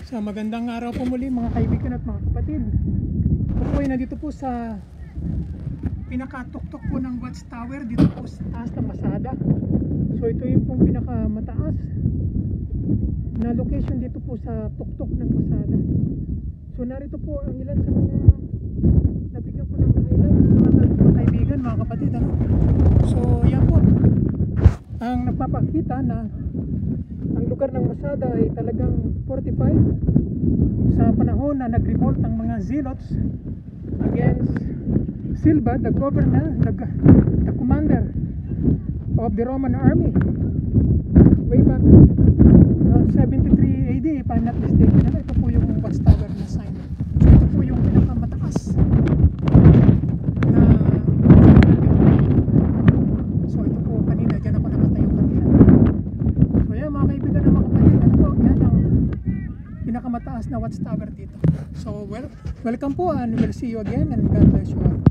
Sa magandang araw po muli mga kaibigan at mga kapatid. Ako po ay nandito po sa pinakatuktok po ng watchtower dito po sa taas ng Masada. So ito yung pong pinakamataas na location dito po sa tuktok ng Masada. So narito po ang ilan sa mga nabigyan ko ng highlights mga kaibigan, mga kapatid. So yan po ang nagpapakita na ang lugar ng Masada ay talagang fortified sa panahon na nag-revolt ang mga zealots against Silva, the governor, the commander of the Roman army way back around 73 AD if I'm not mistaken. Ito po yung watchtower na sign. So ito po yung pinakamataas na so ito po kanina, dyan ako nakatayo kanina. So yan mga kaibigan na mga kapatid, ano po, yan ang pinakamataas na watchtower dito. So welcome po and we'll see you again and God bless you all.